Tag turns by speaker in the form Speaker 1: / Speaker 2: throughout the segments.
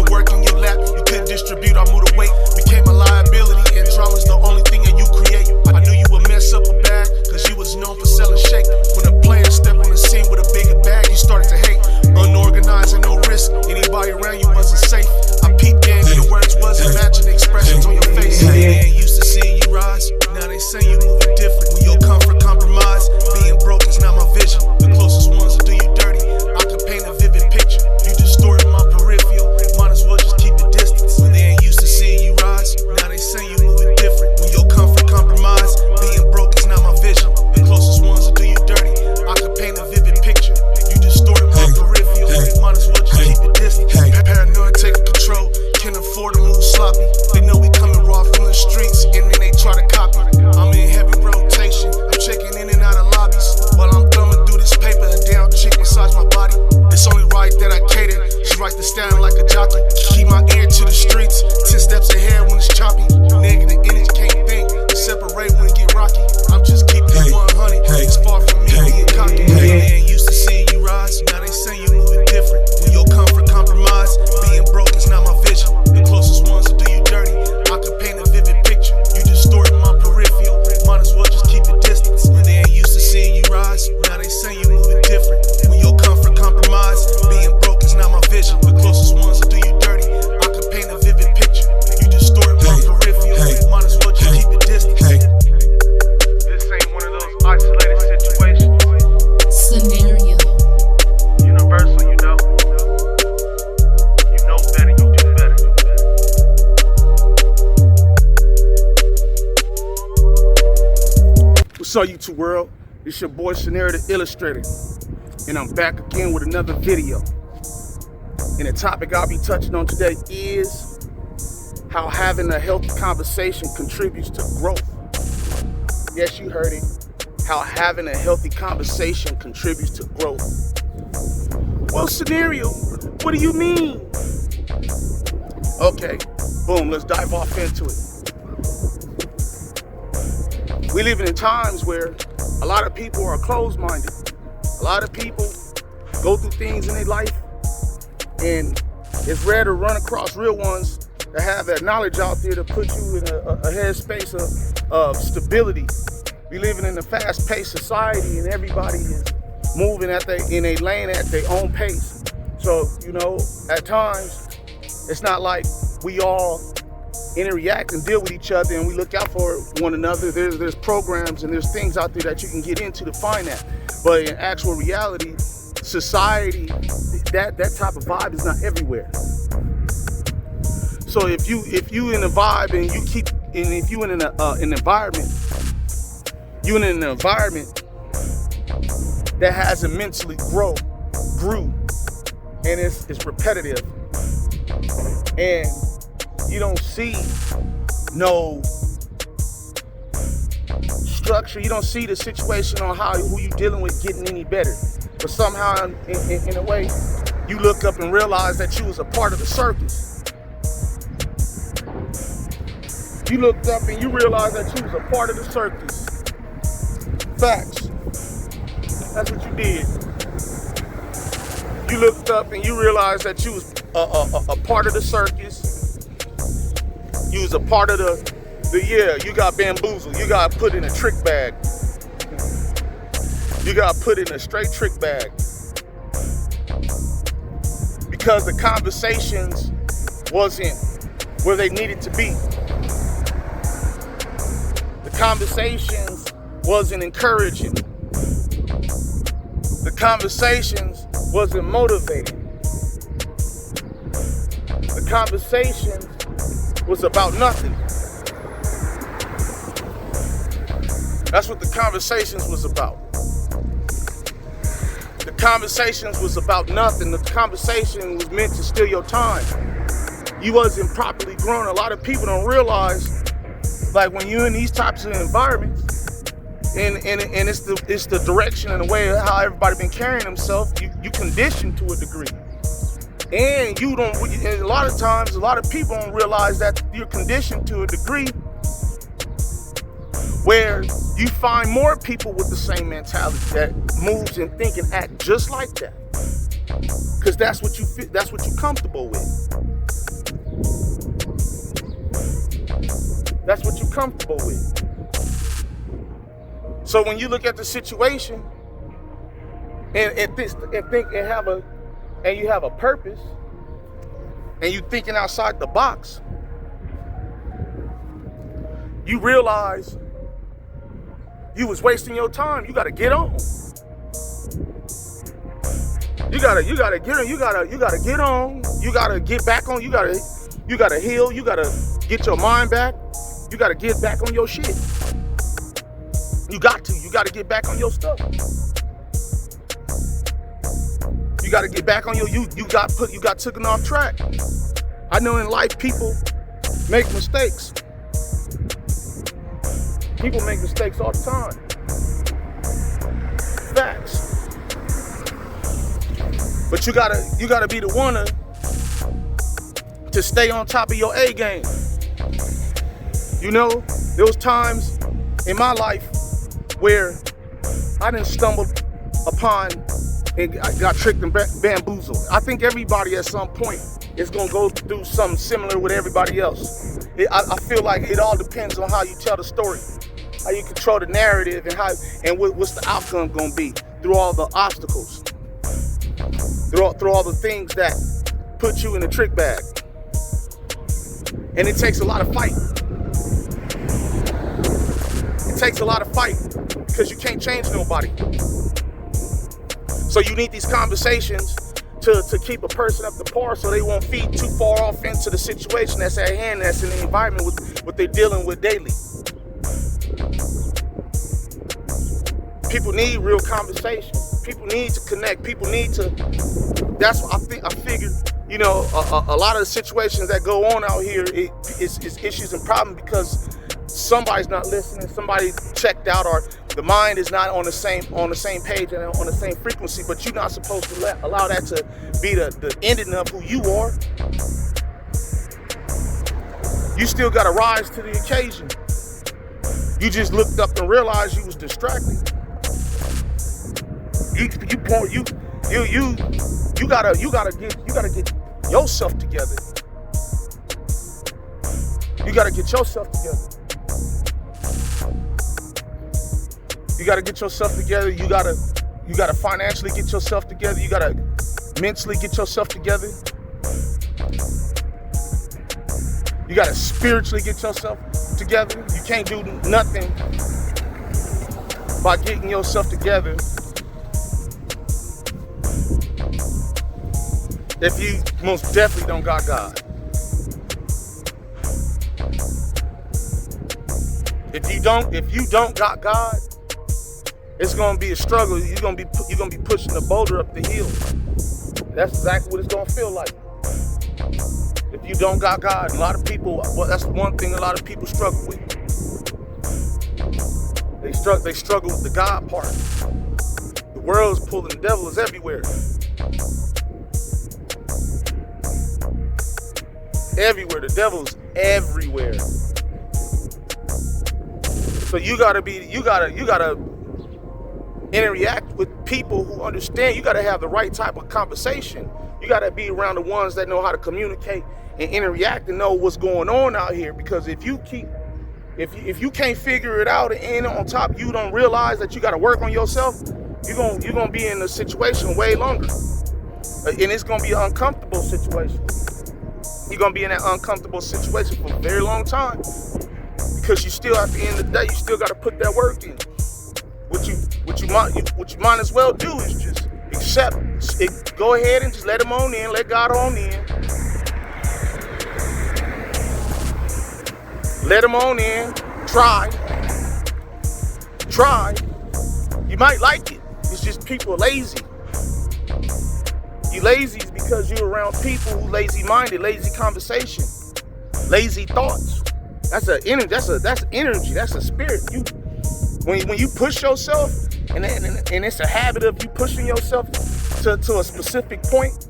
Speaker 1: the work in your lap, you couldn't distribute, I moved away. Became a liability, and drama's the only thing that you create. I knew you would mess up a bag, cause you was known for selling shake. When a player stepped on the scene with a bigger bag, you started to hate. Unorganized and no risk, anybody around you wasn't safe. I peeped in, your words wasn't matching the expressions on your face. They ain't used to seeing you rise, now they say you moving different. When your comfort compromised, being broke is not my vision. The closest ones will do you dirty, I could paint a vivid picture. You distorted my peripheral, might as well just keep the distance. When they ain't used to seeing you rise, now they say you moving different. When your comfort compromised, being broke is not my vision. The closest ones will do you dirty, I could paint a vivid picture. You distorted my peripheral, might as well just keep the distance. Paranoid taking control, can't afford to move sloppy. They know we coming raw from the streets, and then they try to copy. I'm in heavy rotation, I'm checking in and out of lobbies. While I'm thumbing through this paper, a down chick massage my body. It's only right that I cater, she write the stand like a jockey. Keep my ear to the streets, 10 steps ahead when it's choppy. Negative energy can't think, separate when it get rocky. I'm just keeping it 100, it's far from me being cocky. They ain't used to seeing you rise, now they say you moving different. When your comfort compromised, being broke is not my vision. The closest ones will do you dirty, I could paint a vivid picture. You distorted my peripheral, might as well just keep the distance. When they ain't used to seeing you rise, now they say you moving different. When your comfort compromised, being broke is not my vision. The closest ones will do you dirty, I could paint a vivid picture. You distorted my peripheral, might as well just keep the distance. This ain't one of those isolated situations.
Speaker 2: Scenario.
Speaker 1: Universal, you know. You know better, you do better. What's up, YouTube world? It's your boy Scenario the Illustrator, and I'm back again with another video. And the topic I'll be touching on today is how having a healthy conversation contributes to growth. Yes, you heard it. How having a healthy conversation contributes to growth. Well, Scenario, what do you mean? Okay, boom, let's dive off into it. We live in times where a lot of people are closed-minded. A lot of people go through things in their life, and it's rare to run across real ones that have that knowledge out there to put you in a headspace of stability. We living in a fast-paced society, and everybody is moving in a lane at their own pace. So, you know, at times, it's not like we all interact and deal with each other and we look out for one another. There's programs and there's things out there that you can get into to find that. But in actual reality, society, that type of vibe is not everywhere. So if you in a vibe and you keep, and if you in an environment, you in an environment that hasn't mentally grew, and it's repetitive, and you don't see no structure, you don't see the situation on who you dealing with getting any better, but somehow in a way you look up and realize that you was a part of the circus. You looked up and you realized that you was a part of the circus. Facts. That's what you did. You looked up and you realized that you was a part of the circus. You was a part of you got bamboozled. You got put in a trick bag. You got put in a straight trick bag. Because the conversations wasn't where they needed to be. The conversations wasn't encouraging. The conversations wasn't motivating. The conversations was about nothing. That's what the conversations was about. The conversations was about nothing. The conversation was meant to steal your time. You wasn't properly grown. A lot of people don't realize, like when you're in these types of environments, and it's the direction and the way how everybody been carrying themselves, you conditioned to a degree. And you don't, a lot of times, a lot of people don't realize that you're conditioned to a degree where you find more people with the same mentality that moves and think and act just like that. Because that's what you feel, that's what you're comfortable with.
Speaker 3: That's what you're comfortable with. So when you look at the situation and you have a purpose and you thinking outside the box, you realize you was wasting your time. You gotta get on. You gotta get on. You gotta get on. You gotta get back on. You gotta heal. You gotta get your mind back. You gotta get back on your shit. You gotta get back on your stuff. You gotta get back on you got taken off track. I know in life people make mistakes. People make mistakes all the time. Facts. But you gotta be the one to stay on top of your A game. You know, there was times in my life where I didn't stumble upon and I got tricked and bamboozled. I think everybody at some point is gonna go through something similar with everybody else. I feel like it all depends on how you tell the story, how you control the narrative, and what's the outcome gonna be through all the obstacles, through all the things that put you in the trick bag. And it takes a lot of fight. It takes a lot of fight because you can't change nobody. So you need these conversations to keep a person up to par so they won't feed too far off into the situation that's at hand, that's in the environment with what they're dealing with daily. People need real conversation. People need to connect. People need to, that's what I figured, you know, a lot of the situations that go on out here is issues and problems because somebody's not listening, somebody checked out, or the mind is not on the same page and on the same frequency, but you're not supposed to allow that to be the ending of who you are. You still gotta rise to the occasion. You just looked up and realized you was distracted. You gotta get yourself together. You gotta get yourself together. You gotta get yourself together. You gotta financially get yourself together. You gotta mentally get yourself together. You gotta spiritually get yourself together. You can't do nothing by getting yourself together if you most definitely don't got God. If you don't got God, it's gonna be a struggle. You're gonna be pushing the boulder up the hill. That's exactly what it's gonna feel like. If you don't got God, a lot of people, well, that's one thing a lot of people struggle with. They struggle with the God part. The world's pulling, the devil is everywhere. Everywhere, the devil's everywhere. So you gotta interact with people who understand. You gotta have the right type of conversation. You gotta be around the ones that know how to communicate and interact and know what's going on out here. Because if you can't figure it out and on top you don't realize that you gotta work on yourself, you're gonna be in a situation way longer. And it's gonna be an uncomfortable situation. You're gonna be in that uncomfortable situation for a very long time. Because you still, at the end of the day, you still gotta put that work in. What you might as well do is just accept it. Go ahead and just let him on in, let God on in. Let him on in. Try. You might like it. It's just people are lazy. You lazy is because you're around people who lazy-minded, lazy conversation, lazy thoughts. That's energy. That's a spirit. When you push yourself, and it's a habit of you pushing yourself to a specific point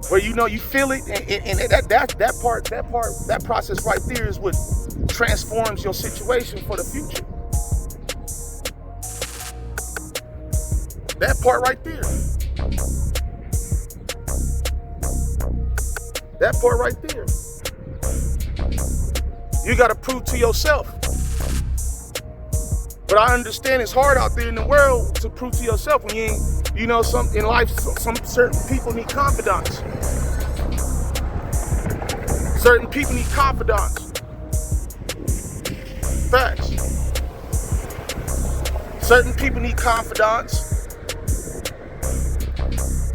Speaker 3: where you know you feel it, and that process right there is what transforms your situation for the future. That part right there. That part right there. You gotta prove to yourself. But I understand it's hard out there in the world to prove to yourself when you ain't, you know, in life, some certain people need confidants. Certain people need confidants. Facts. Certain people need confidants.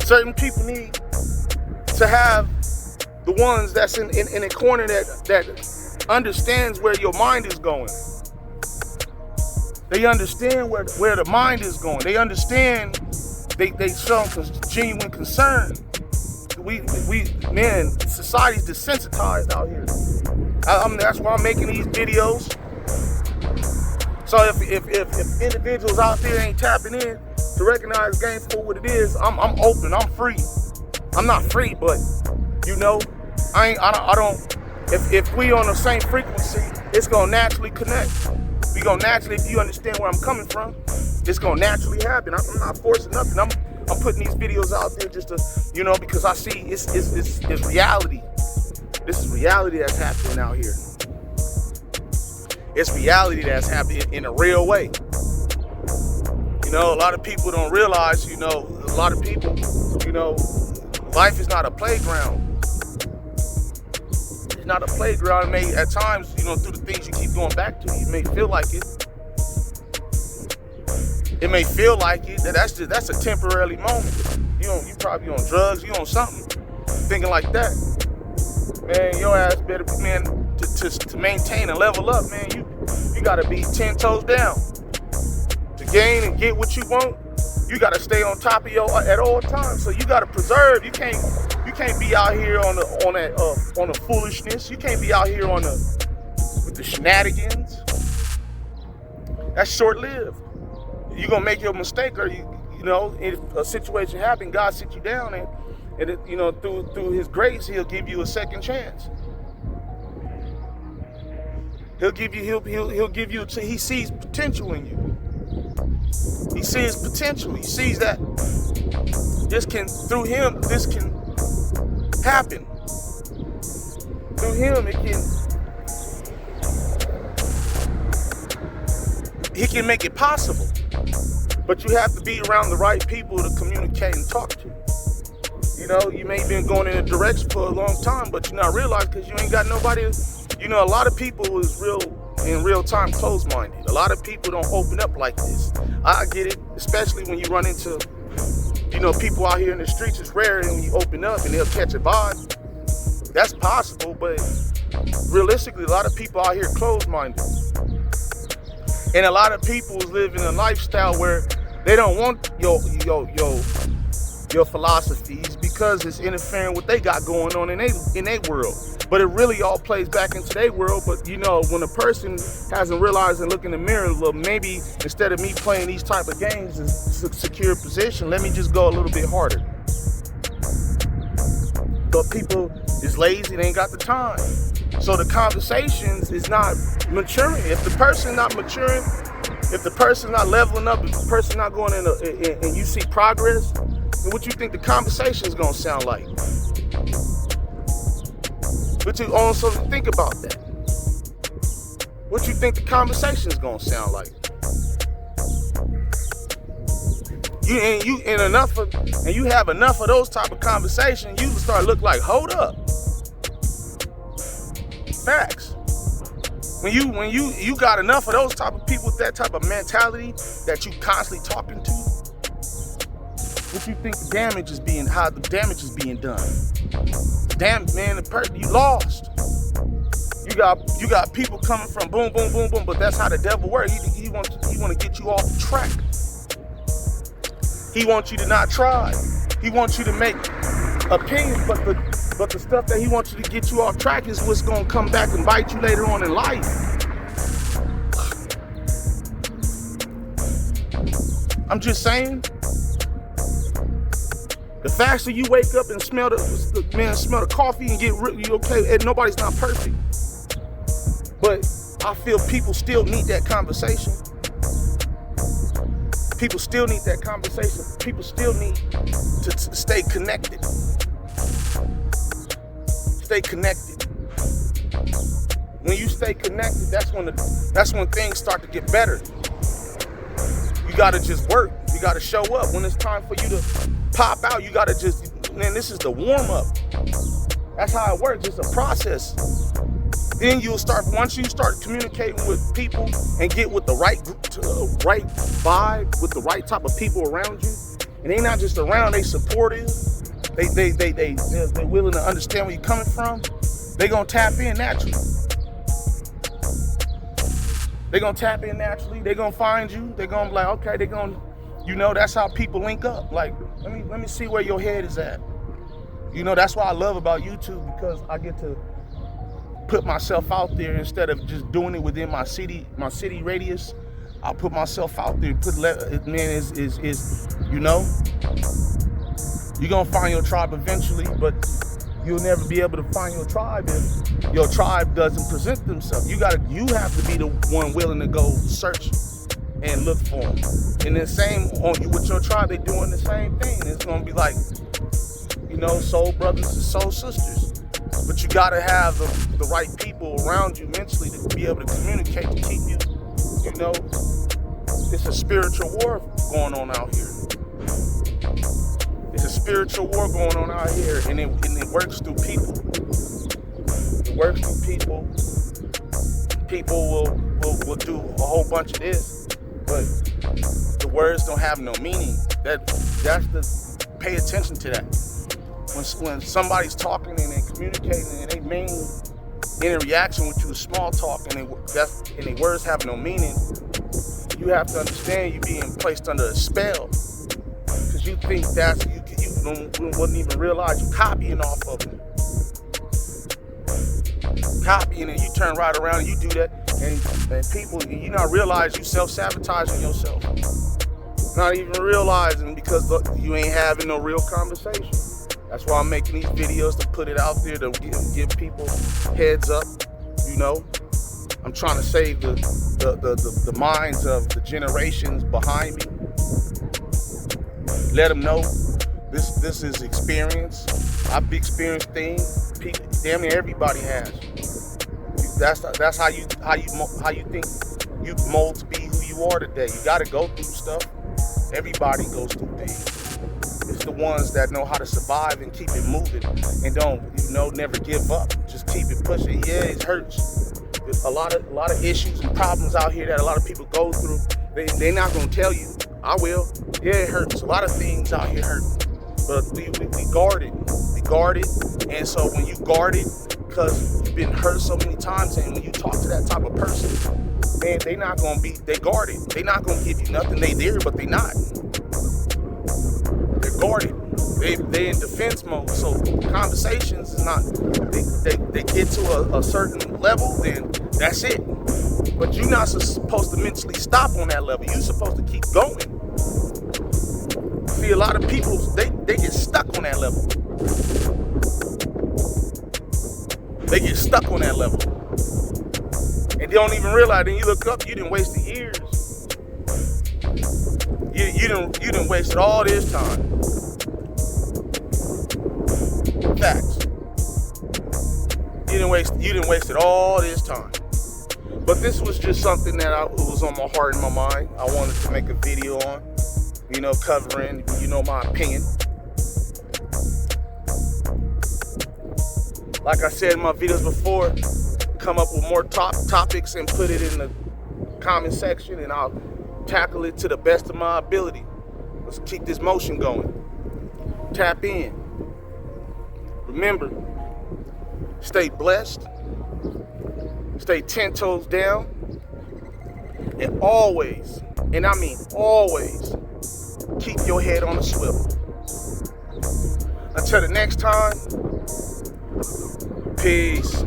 Speaker 3: Certain people need to have the ones that's in a corner that understands where your mind is going. They understand where the mind is going. They understand. They show genuine concern. Man, society's desensitized out here. That's why I'm making these videos. So if individuals out there ain't tapping in to recognize the game for what it is, I'm open. I'm free. I'm not free, but you know, I don't. If we on the same frequency, it's gonna naturally connect. We gonna naturally, if you understand where I'm coming from, it's gonna naturally happen. I'm not forcing nothing. I'm putting these videos out there just to, you know, because I see it's reality. This is reality that's happening out here. It's reality that's happening in a real way. You know, a lot of people don't realize, you know, a lot of people, you know, life is not a playground. It's not a playground. It may, at times, you know, through the things you keep going back to, you may feel like it. It may feel like it. That's a temporary moment. You probably on drugs, you on something, thinking like that. Man, your ass better, man, to maintain and level up, man. You gotta be 10 toes down. To gain and get what you want, you gotta stay on top of at all times. So you gotta preserve. You can't be out here on the foolishness. You can't be out here with the shenanigans. That's short-lived. You're gonna make your mistake, or you know, if a situation happens, God sit you down and it, you know, through His grace, He'll give you a second chance. He'll give you. He sees potential in you. He sees potential. He sees that through Him, this can happen. Through Him, He can make it possible. But you have to be around the right people to communicate and talk to. You know, you may have been going in a direction for a long time, but you not realize because you ain't got nobody. You know, a lot of people is in real time closed-minded. A lot of people don't open up like this. I get it, especially when you run into, you know, people out here in the streets. It's rare when you open up and they'll catch a vibe. That's possible, but realistically, a lot of people out here closed-minded. And a lot of people is living a lifestyle where they don't want your philosophies because it's interfering with what they got going on in their world. But it really all plays back into their world. But you know, when a person hasn't realized and look in the mirror, well, maybe instead of me playing these type of games in secure position, let me just go a little bit harder. But people is lazy, they ain't got the time. So the conversations is not maturing. If the person not maturing, if the person not leveling up, if the person not going in and you see progress, then what you think the conversation is gonna sound like? But you also think about that. What you think the conversation is gonna sound like? You have enough of those type of conversations, you start look like, hold up. Facts. When you got enough of those type of people with that type of mentality that you constantly talking to, what you think how the damage is being done? Damn, man, you lost. You got people coming from boom, boom, boom, boom, but that's how the devil works. He want to get you off the track. He wants you to not try. He wants you to make opinions, but the stuff that he wants you to get you off track is what's going to come back and bite you later on in life. I'm just saying. The faster you wake up and smell the coffee and get you okay, and nobody's not perfect. But I feel people still need that conversation. People still need that conversation. People still need to stay connected. Stay connected. When you stay connected, that's when things start to get better. You gotta just work. You gotta show up. When it's time for you to pop out, you gotta man, this is the warm up. That's how it works. It's a process. Then once you start communicating with people and get with the right right vibe, with the right type of people around you, and they not just around, they supportive. They're willing to understand where you're coming from. They gonna tap in naturally. They're gonna tap in naturally. They're gonna find you. They're gonna be like, okay, they're gonna, that's how people link up. Like, let me see where your head is at. That's what I love about YouTube, because I get to put myself out there instead of just doing it within my city radius. I'll put myself out there. You're gonna find your tribe eventually, but you'll never be able to find your tribe if your tribe doesn't present themselves. You have to be the one willing to go search and look for them. And the same on you with your tribe, they're doing the same thing. It's gonna be like, soul brothers and soul sisters. But you gotta have the right people around you mentally to be able to communicate and keep you, it's a spiritual war going on out here. It's a spiritual war going on out here, and it works through people. It works through people. People will do a whole bunch of this, but the words don't have no meaning. Pay attention to that. When somebody's talking and they communicating and they main interaction with you is small talk, and their words have no meaning, you have to understand you're being placed under a spell, because you think you wouldn't even realize you're copying off of them. Copying, and you turn right around and you do that, and people, you not realize you self-sabotaging yourself. Not even realizing, because you ain't having no real conversation. That's why I'm making these videos, to put it out there, to give people heads up. I'm trying to save the minds of the generations behind me. Let them know this is experience. I've experienced things damn near everybody has. That's how you think you mold to be who you are today. You got to go through stuff. Everybody goes through things. It's the ones that know how to survive and keep it moving, and don't, never give up. Just keep it pushing. Yeah, it hurts. There's a lot of issues and problems out here that a lot of people go through. They're not gonna tell you. I will. Yeah, it hurts. A lot of things out here hurt, but we guard it. We guard it, and so when you guard it, because you've been hurt so many times, and when you talk to that type of person, man, they guarded. They not gonna give you nothing. They there, but they not. They're guarded. They in defense mode. So conversations is not. They get to a certain level, then that's it. But you're not supposed to mentally stop on that level. You're supposed to keep going. See, a lot of people they get stuck on that level. They get stuck on that level. And they don't even realize, then you look up, you done wasted years. You done wasted all this time. Facts. You done wasted all this time. But this was just something that was on my heart and my mind. I wanted to make a video on, covering, my opinion. Like I said in my videos before, come up with more topics and put it in the comment section, and I'll tackle it to the best of my ability. Let's keep this motion going. Tap in. Remember, stay blessed, stay 10 toes down, and always, and I mean always, keep your head on a swivel. Until the next time, peace.